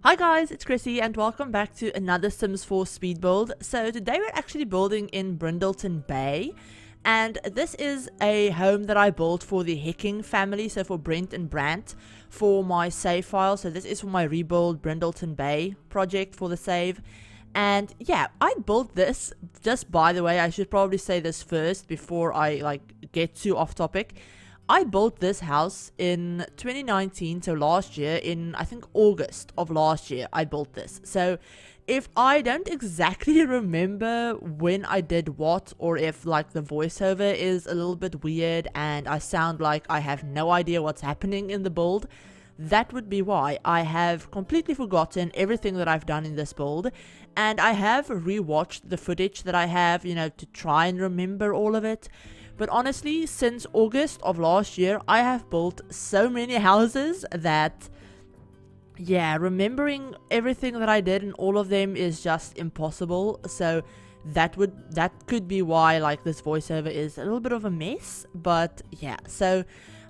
Hi guys, it's Chrissie and welcome back to another Sims 4 speed build. So today we're actually building in Brindleton Bay, and this is a home that I built for the Hecking family, so for Brent and Brant, for my save file. So this is for my Rebuild Brindleton Bay project for the save. And yeah, I built this, just by the way, I should probably say this first before I get too off topic. I built this house in 2019, so last year, in I think August of last year I built this. So if I don't exactly remember when I did what, or if like the voiceover is a little bit weird and I sound like I have no idea what's happening in the build, that would be why. I have completely forgotten everything that I've done in this build, and I have rewatched the footage that I have, to try and remember all of it. But honestly, since August of last year, I have built so many houses that, yeah, remembering everything that I did in all of them is just impossible. So that could be why like this voiceover is a little bit of a mess. But yeah, so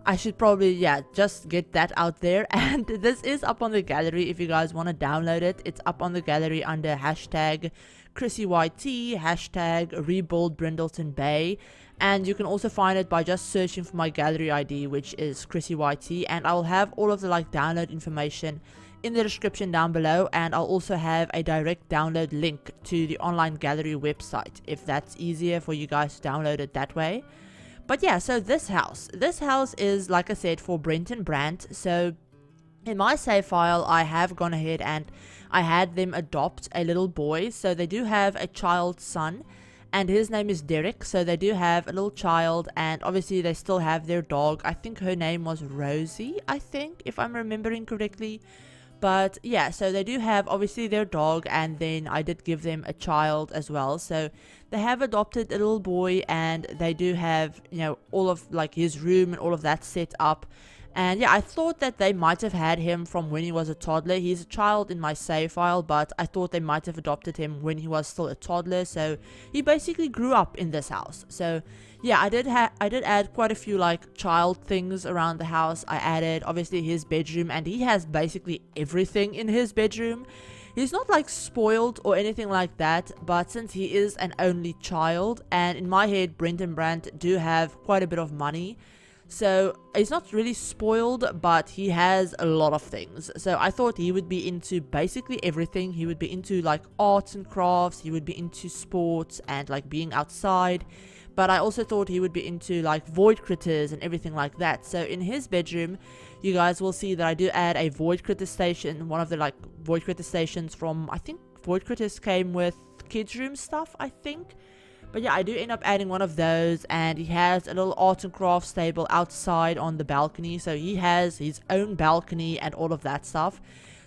I should probably, just get that out there. And this is up on the gallery if you guys want to download it. It's up on the gallery under hashtag ChrissieYT, hashtag Rebuild Brindleton Bay. And you can also find it by just searching for my gallery ID, which is ChrissieYT. And I will have all of the download information in the description down below. And I'll also have a direct download link to the online gallery website, if that's easier for you guys to download it that way. But yeah, so this house is, like I said, for Brent and Brant. So in my save file, I have gone ahead and I had them adopt a little boy. So they do have a child son, and his name is Derick. So they do have a little child, and obviously they still have their dog. I think her name was Rosie, I think, if I'm remembering correctly. But yeah, so they do have obviously their dog, and then I did give them a child as well. So they have adopted a little boy, and they do have, all of his room and all of that set up. And yeah, I thought that they might have had him from when he was a toddler. He's a child in my save file, but I thought they might have adopted him when he was still a toddler. So he basically grew up in this house. So yeah, I did add quite a few child things around the house. I added obviously his bedroom, and he has basically everything in his bedroom. He's not spoiled or anything like that, but since he is an only child, and in my head Brent and Brant do have quite a bit of money, so he's not really spoiled, but he has a lot of things. So I thought he would be into basically everything. He would be into arts and crafts, he would be into sports and being outside. But I also thought he would be into void critters and everything like that. So in his bedroom, you guys will see that I do add a void critter station. One of the void critter stations from, I think void critters came with kids room stuff, I think. But yeah, I do end up adding one of those, and he has a little art and crafts table outside on the balcony. So he has his own balcony and all of that stuff.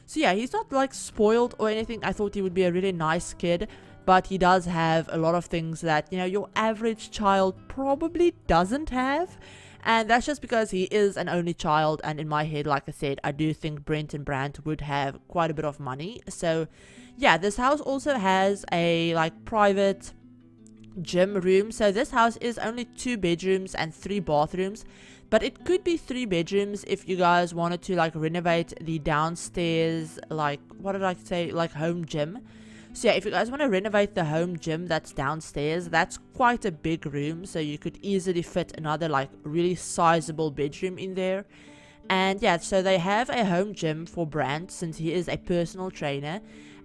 So yeah, he's not spoiled or anything. I thought he would be a really nice kid, but he does have a lot of things that, your average child probably doesn't have. And that's just because he is an only child, and in my head, like I said, I do think Brent and Brant would have quite a bit of money. So yeah, this house also has a private gym room. So this house is only 2 bedrooms and 3 bathrooms, but it could be 3 bedrooms if you guys wanted to renovate the downstairs, what did I say, home gym. So yeah, if you guys want to renovate the home gym that's downstairs, that's quite a big room, so you could easily fit another really sizable bedroom in there. And yeah, so they have a home gym for Brant, since he is a personal trainer.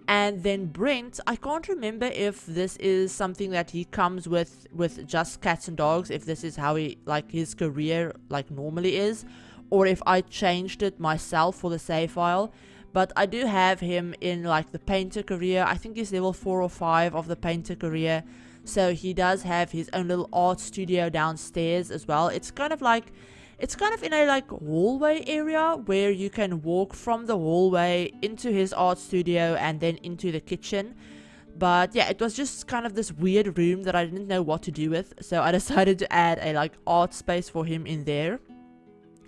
And then Brent, I can't remember if this is something that he comes with just cats and dogs, if this is how he his career normally is, or if I changed it myself for the save file. But I do have him in the painter career. I think he's level 4 or 5 of the painter career. So he does have his own little art studio downstairs as well. It's kind of in a hallway area where you can walk from the hallway into his art studio and then into the kitchen. But yeah, it was just kind of this weird room that I didn't know what to do with. So I decided to add a art space for him in there.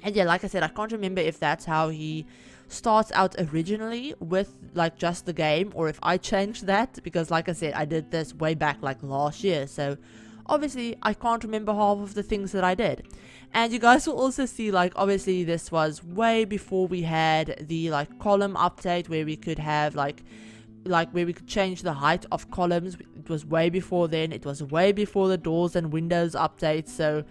And yeah, like I said, I can't remember if that's how he starts out originally with just the game, or if I changed that, because like I said, I did this way back last year. So obviously I can't remember half of the things that I did. And you guys will also see, like, obviously this was way before we had the like column update where we could have like where we could change the height of columns. It was way before then. It was way before the doors and windows update. So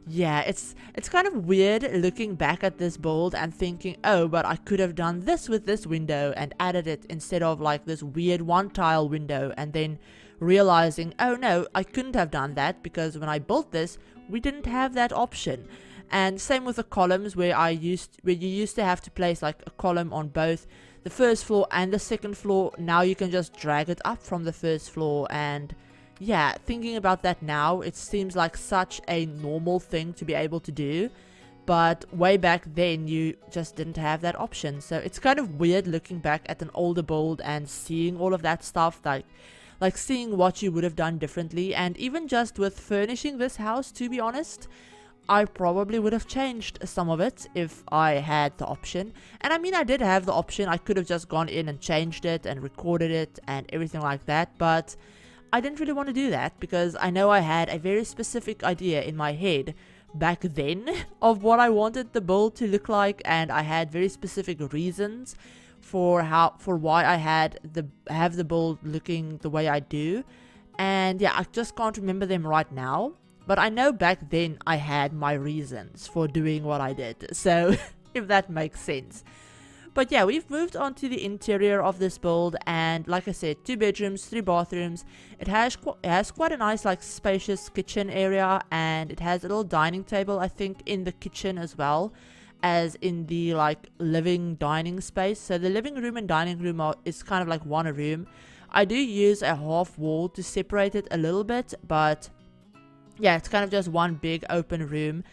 yeah, it's kind of weird looking back at this build and thinking, oh, but I could have done this with this window and added it instead of like this weird one tile window, and then realizing, oh no, I couldn't have done that because when I built this we didn't have that option. And same with the columns, where you used to have to place like a column on both the first floor and the second floor. Now you can just drag it up from the first floor. And yeah, thinking about that now, it seems like such a normal thing to be able to do, but way back then you just didn't have that option. So it's kind of weird looking back at an older build and seeing all of that stuff, like seeing what you would have done differently. And even just with furnishing this house, to be honest, I probably would have changed some of it if I had the option. And I mean, I did have the option. I could have just gone in and changed it and recorded it and everything like that, but I didn't really want to do that because I know I had a very specific idea in my head back then of what I wanted the build to look like, and I had very specific reasons for why I have the build looking the way I do. And yeah, I just can't remember them right now, but I know back then I had my reasons for doing what I did, so if that makes sense. But yeah, we've moved on to the interior of this build, and like I said, 2 bedrooms, 3 bathrooms. It has quite a nice like spacious kitchen area, and it has a little dining table, I think, in the kitchen as well as in the like living dining space. So the living room and dining room is kind of like one room. I do use a half wall to separate it a little bit, but yeah, it's kind of just one big open room.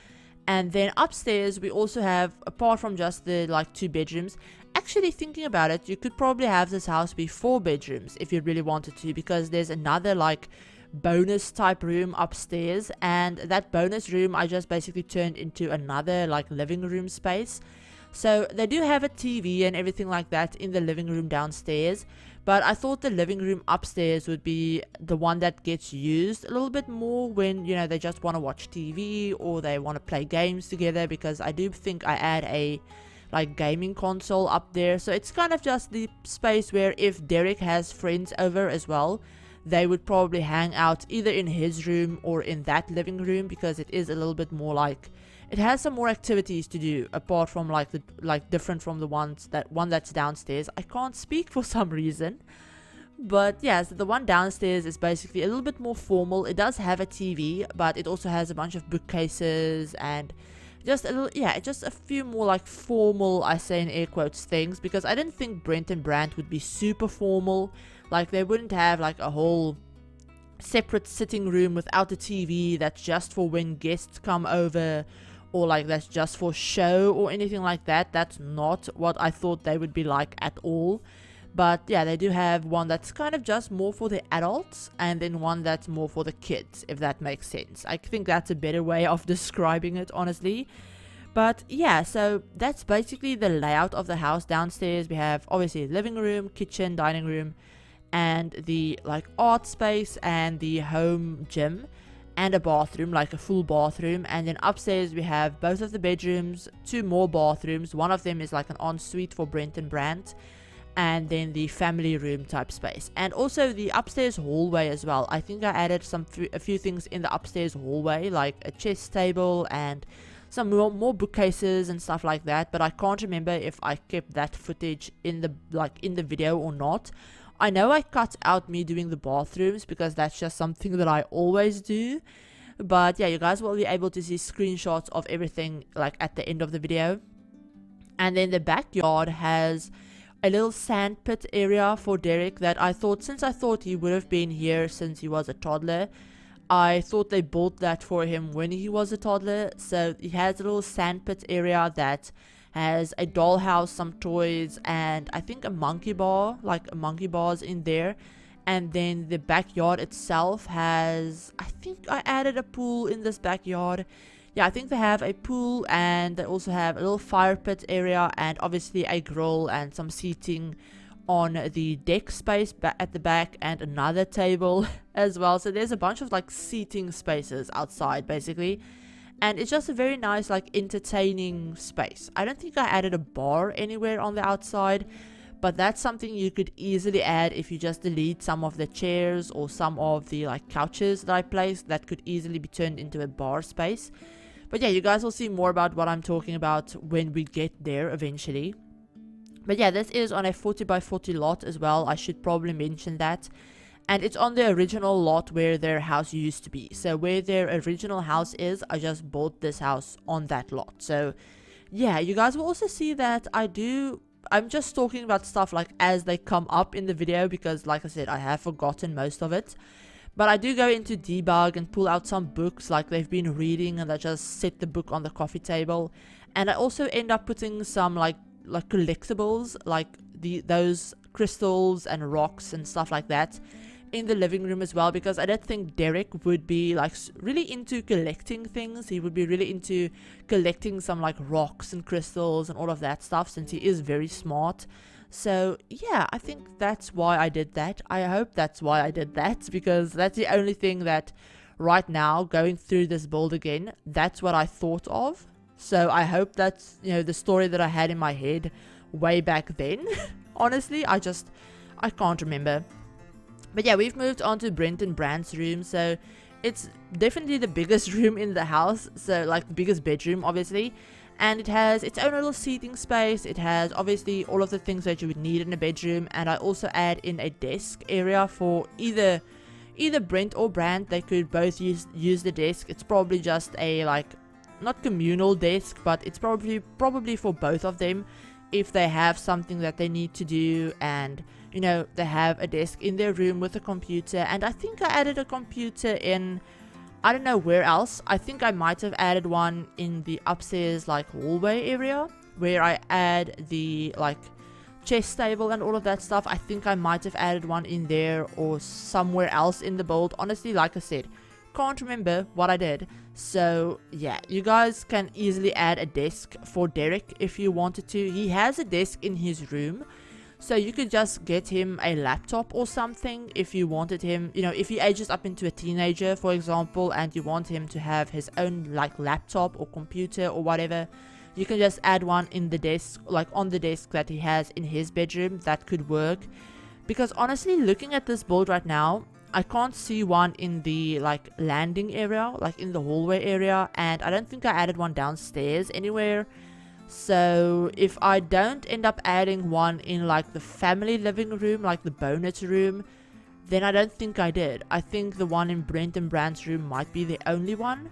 And then upstairs we also have, apart from just the like 2 bedrooms, actually thinking about it, you could probably have this house be 4 bedrooms if you really wanted to, because there's another like bonus type room upstairs, and that bonus room I just basically turned into another like living room space. So they do have a TV and everything like that in the living room downstairs, but I thought the living room upstairs would be the one that gets used a little bit more when, you know, they just want to watch TV or they want to play games together, because I do think I add a like gaming console up there. So it's kind of just the space where if Derick has friends over as well, they would probably hang out either in his room or in that living room, because it is a little bit more like, it has some more activities to do apart from like the different from the one that's downstairs. I can't speak for some reason, but yeah, so the one downstairs is basically a little bit more formal. It does have a TV, but it also has a bunch of bookcases and just a little, yeah, just a few more like formal, I say in air quotes, things, because I didn't think Brent and Brant would be super formal. Like they wouldn't have like a whole separate sitting room without a TV that's just for when guests come over, or like that's just for show or anything like that. That's not what I thought they would be like at all. But yeah, they do have one that's kind of just more for the adults, and then one that's more for the kids, if that makes sense. I think that's a better way of describing it, honestly. But yeah, so that's basically the layout of the house. Downstairs we have obviously living room, kitchen, dining room, and the like art space and the home gym, and a bathroom, like a full bathroom. And then upstairs we have both of the bedrooms, 2 more bathrooms. One of them is like an ensuite for Brent and Brant, and then the family room type space, and also the upstairs hallway as well. I think I added a few things in the upstairs hallway, like a chess table and some more bookcases and stuff like that, but I can't remember if I kept that footage in the video or not. I know I cut out me doing the bathrooms because that's just something that I always do. But yeah, you guys will be able to see screenshots of everything like at the end of the video. And then the backyard has a little sand pit area for Derick that since I thought he would have been here since he was a toddler, I thought they built that for him when he was a toddler. So he has a little sand pit area that has a dollhouse, some toys, and I think a monkey bar, like a monkey bars in there. And then the backyard itself has, I think I added a pool in this backyard. Yeah, I think they have a pool, and they also have a little fire pit area, and obviously a grill and some seating on the deck space at the back, and another table as well. So there's a bunch of like seating spaces outside basically, and it's just a very nice like entertaining space. I don't think I added a bar anywhere on the outside, but that's something you could easily add if you just delete some of the chairs or some of the like couches that I placed. That could easily be turned into a bar space. But yeah, you guys will see more about what I'm talking about when we get there eventually. But yeah, this is on a 40 by 40 lot as well. I should probably mention that. And it's on the original lot where their house used to be. So where their original house is, I just bought this house on that lot. So yeah, you guys will also see that I'm just talking about stuff like as they come up in the video, because like I said, I have forgotten most of it. But I do go into debug and pull out some books like they've been reading, and I just set the book on the coffee table. And I also end up putting some like collectibles, like those crystals and rocks and stuff like that in the living room as well, because I don't think Derick would be like really into collecting things. He would be really into collecting some like rocks and crystals and all of that stuff, since he is very smart. So yeah, I think that's why I did that. I hope that's why I did that, because that's the only thing that right now, going through this build again, that's what I thought of. So I hope that's, you know, the story that I had in my head way back then. Honestly, I can't remember. But yeah, we've moved on to Brent and Brant's room. So it's definitely the biggest room in the house, so like the biggest bedroom obviously. And it has its own little seating space. It has obviously all of the things that you would need in a bedroom. And I also add in a desk area for either Brent or Brant. They could both use the desk. It's probably just a like, not communal desk, but it's probably for both of them if they have something that they need to do, and you know, they have a desk in their room with a computer. And I think I added a computer in, I don't know where else. I think I might have added one in the upstairs like hallway area where I add the like chess table and all of that stuff. I think I might have added one in there or somewhere else in the build. Honestly, like I said, can't remember what I did. So yeah, you guys can easily add a desk for Derick if you wanted to. He has a desk in his room, so you could just get him a laptop or something if you wanted him, you know, if he ages up into a teenager, for example, and you want him to have his own like laptop or computer or whatever, you can just add one in the desk, like on the desk that he has in his bedroom. That could work. Because honestly, looking at this build right now, I can't see one in the like landing area, like in the hallway area, and I don't think I added one downstairs anywhere. So if I don't end up adding one in like the family living room, like the bonus room, then I don't think I did. I think the one in Brent and Brant's room might be the only one,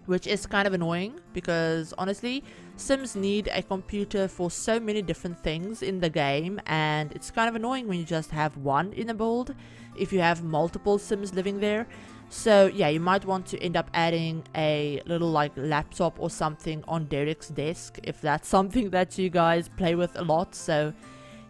which is kind of annoying, because honestly, Sims need a computer for so many different things in the game, and it's kind of annoying when you just have one in a build if you have multiple Sims living there. So yeah, you might want to end up adding a little like laptop or something on Derick's desk if that's something that you guys play with a lot. So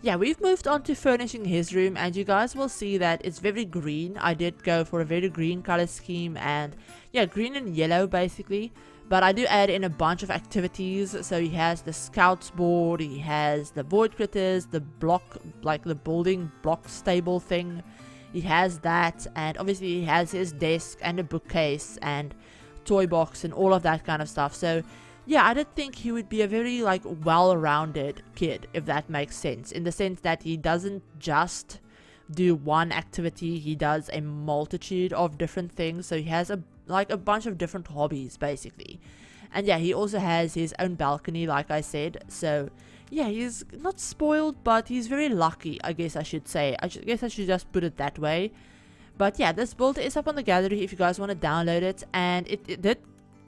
yeah, we've moved on to furnishing his room, and you guys will see that it's very green. I did go for a very green color scheme, and yeah, green and yellow basically. But I do add in a bunch of activities. So he has the scouts board, he has the void critters, the block, like the building block stable thing. He has that, and obviously he has his desk and a bookcase and toy box and all of that kind of stuff. So yeah, I did think he would be a very like well-rounded kid, if that makes sense, in the sense that he doesn't just do one activity, he does a multitude of different things. So he has a bunch of different hobbies basically. And yeah, he also has his own balcony, like I said. So yeah, he's not spoiled, but he's very lucky, I guess I should say. I guess I should just put it that way. But yeah, this build is up on the gallery if you guys want to download it. And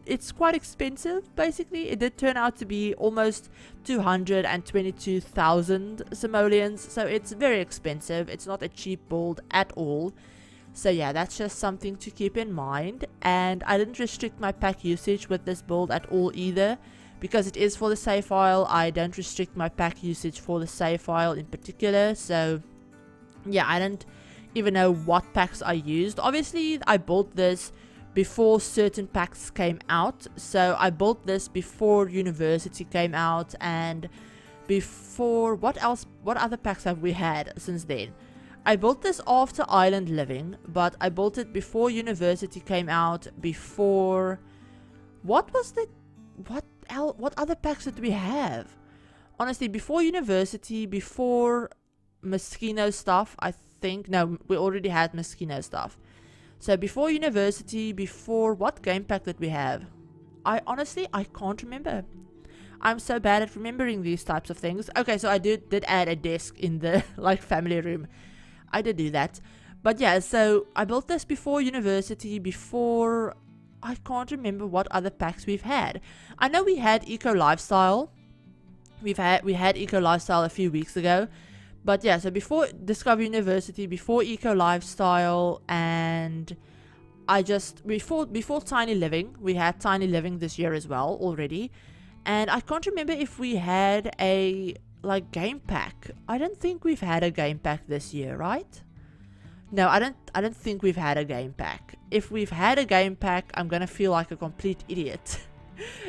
it's quite expensive, basically. It did turn out to be almost 222,000 simoleons. So it's very expensive. It's not a cheap build at all. So yeah, that's just something to keep in mind. And I didn't restrict my pack usage with this build at all either, because it is for the save file. I don't restrict my pack usage for the save file in particular. So yeah, I don't even know what packs I used. Obviously, I built this before certain packs came out. So I built this before University came out, and before, what other packs have we had since then? I built this after Island Living, but I built it before University came out, before, what other packs did we have? Honestly, before University, before Moschino stuff, I think. No, we already had Moschino stuff. So before University, before, what game pack did we have? I can't remember. I'm so bad at remembering these types of things. Okay, so I did add a desk in the like family room. I did do that. But yeah, so I built this before University, before, I can't remember what other packs we've had. I know we had Eco Lifestyle. We had Eco Lifestyle a few weeks ago. But yeah, so before Discover University, before Eco Lifestyle, and before Tiny Living, we had Tiny Living this year as well already. And I can't remember if we had a like game pack. I don't think we've had a game pack this year, right? No, I don't think we've had a game pack. If we've had a game pack, I'm gonna feel like a complete idiot.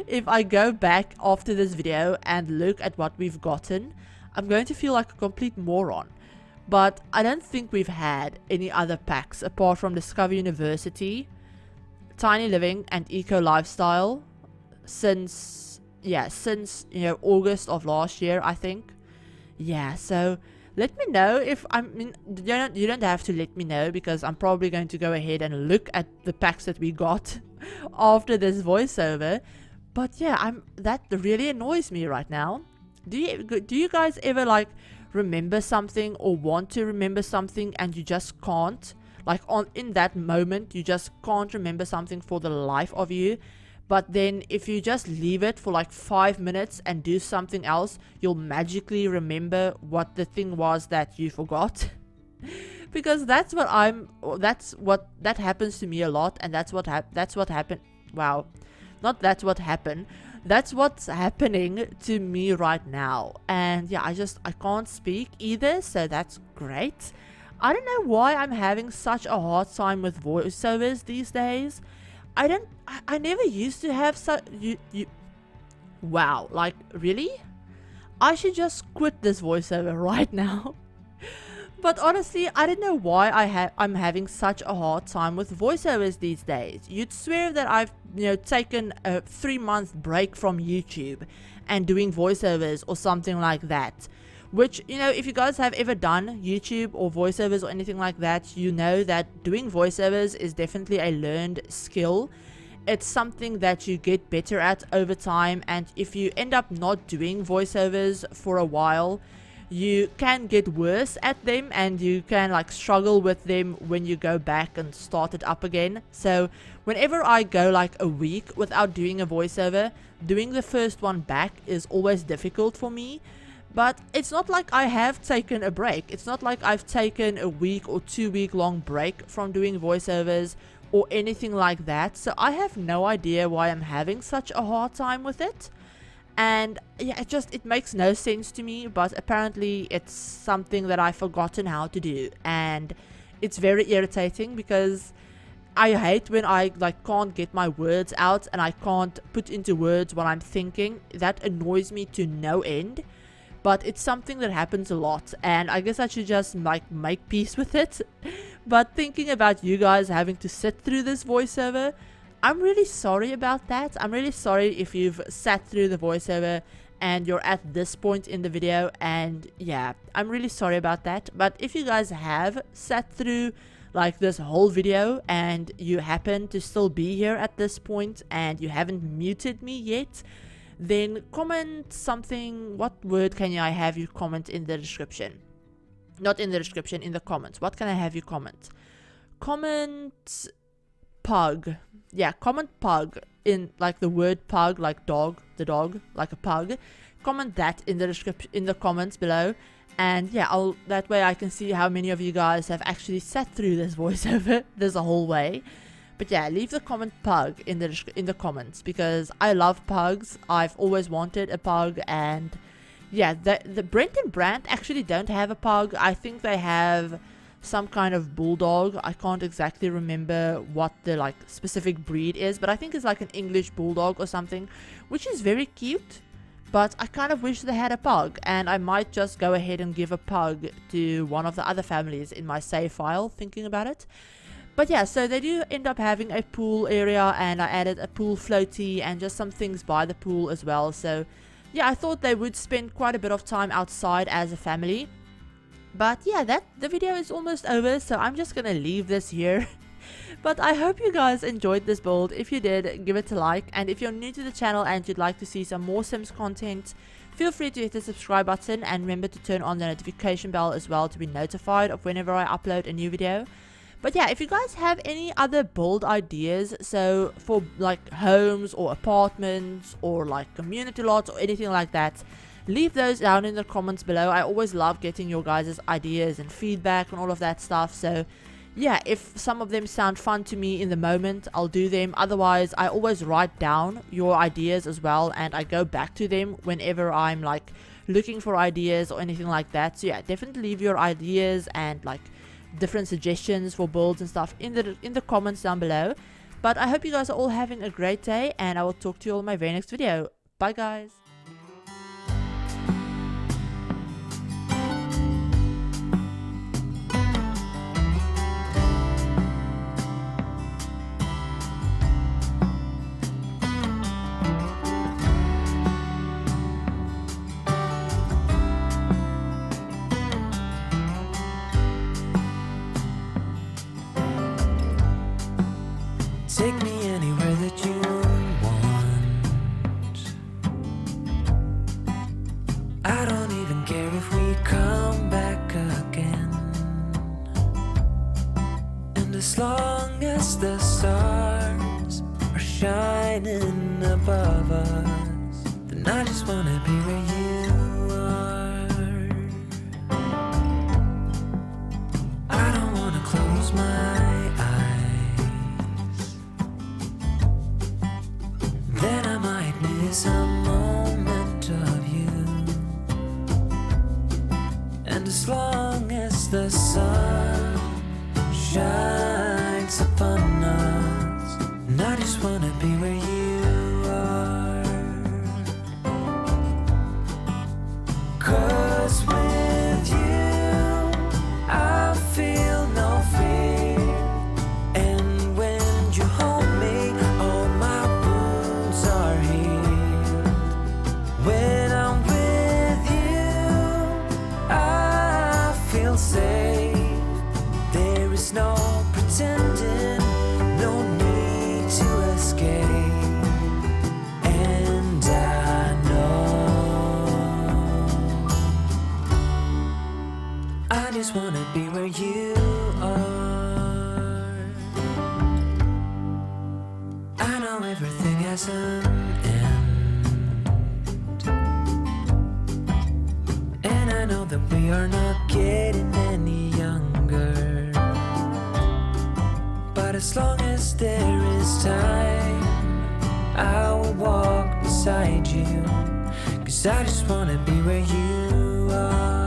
If I go back after this video and look at what we've gotten, I'm going to feel like a complete moron. But I don't think we've had any other packs apart from Discover University, Tiny Living, and Eco Lifestyle since August of last year, I think. Yeah, so let me know if you don't have to let me know, because I'm probably going to go ahead and look at the packs that we got after this voiceover. But yeah, that really annoys me right now. Do you guys ever like remember something or want to remember something and you just can't? Like in that moment, you just can't remember something for the life of you. But then if you just leave it for like 5 minutes and do something else, you'll magically remember what the thing was that you forgot. Because that happens to me a lot, and that's what happened. Wow. Not that's what happened. That's what's happening to me right now. And yeah, I can't speak either, so that's great. I don't know why I'm having such a hard time with voiceovers these days. I never used to have such wow, like really? I should just quit this voiceover right now. But honestly, I don't know why I'm having such a hard time with voiceovers these days. You'd swear that I've taken a 3-month break from YouTube and doing voiceovers or something like that. Which, if you guys have ever done YouTube or voiceovers or anything like that, you know that doing voiceovers is definitely a learned skill. It's something that you get better at over time, and if you end up not doing voiceovers for a while, you can get worse at them and you can like struggle with them when you go back and start it up again. So whenever I go like a week without doing a voiceover, doing the first one back is always difficult for me. But it's not like I have taken a break. It's not like I've taken a week or 2-week long break from doing voiceovers or anything like that. So I have no idea why I'm having such a hard time with it. And yeah, it makes no sense to me, but apparently it's something that I've forgotten how to do. And it's very irritating because I hate when I like can't get my words out and I can't put into words what I'm thinking. That annoys me to no end. But it's something that happens a lot, and I guess I should just like make peace with it. But thinking about you guys having to sit through this voiceover, I'm really sorry about that. I'm really sorry if you've sat through the voiceover and you're at this point in the video, and yeah, I'm really sorry about that. But if you guys have sat through like this whole video and you happen to still be here at this point and you haven't muted me yet, then comment something. What word can I have you comment in the description? Not in the description, in the comments. What can I have you comment? Comment pug. Yeah, comment pug in like the word pug, like dog, the dog, like a pug. Comment that in the description, in the comments below. And yeah, that way I can see how many of you guys have actually sat through this voiceover this whole way. But yeah, leave the comment pug in the comments, because I love pugs. I've always wanted a pug, and yeah, the Brent and Brant actually don't have a pug. I think they have some kind of bulldog. I can't exactly remember what the like specific breed is, but I think it's like an English bulldog or something, which is very cute. but I kind of wish they had a pug, and I might just go ahead and give a pug to one of the other families in my save file, thinking about it. But yeah, so they do end up having a pool area, and I added a pool floaty and just some things by the pool as well. So yeah, I thought they would spend quite a bit of time outside as a family. But yeah, the video is almost over, so I'm just gonna leave this here. But I hope you guys enjoyed this build. If you did, give it a like, and if you're new to the channel and you'd like to see some more Sims content, feel free to hit the subscribe button, and remember to turn on the notification bell as well to be notified of whenever I upload a new video. But yeah, if you guys have any other build ideas, so for like homes or apartments or like community lots or anything like that, leave those down in the comments below. I always love getting your guys' ideas and feedback and all of that stuff. So yeah, if some of them sound fun to me in the moment, I'll do them. Otherwise, I always write down your ideas as well, and I go back to them whenever I'm like looking for ideas or anything like that. So yeah, definitely leave your ideas and like different suggestions for builds and stuff in the comments down below. But I hope you guys are all having a great day, and I will talk to you all in my very next video. Bye guys. Take me anywhere that you want. I don't even care if we come back again. And as long as the stars are shining above us, then I just wanna be where you are. I don't wanna close my then I might miss a moment of you. And as long as the sun shines upon us, and I just wanna be where you are. 'Cause with you I feel no fear. And when you hold me, all my wounds are healed. When I'm with you, I feel safe. There is no pretending, no need to escape. And I know I just wanna be where you are. I know everything has an end, and I know that we are not getting any younger. But as long as there is time, I will walk beside you. 'Cause I just wanna be where you are.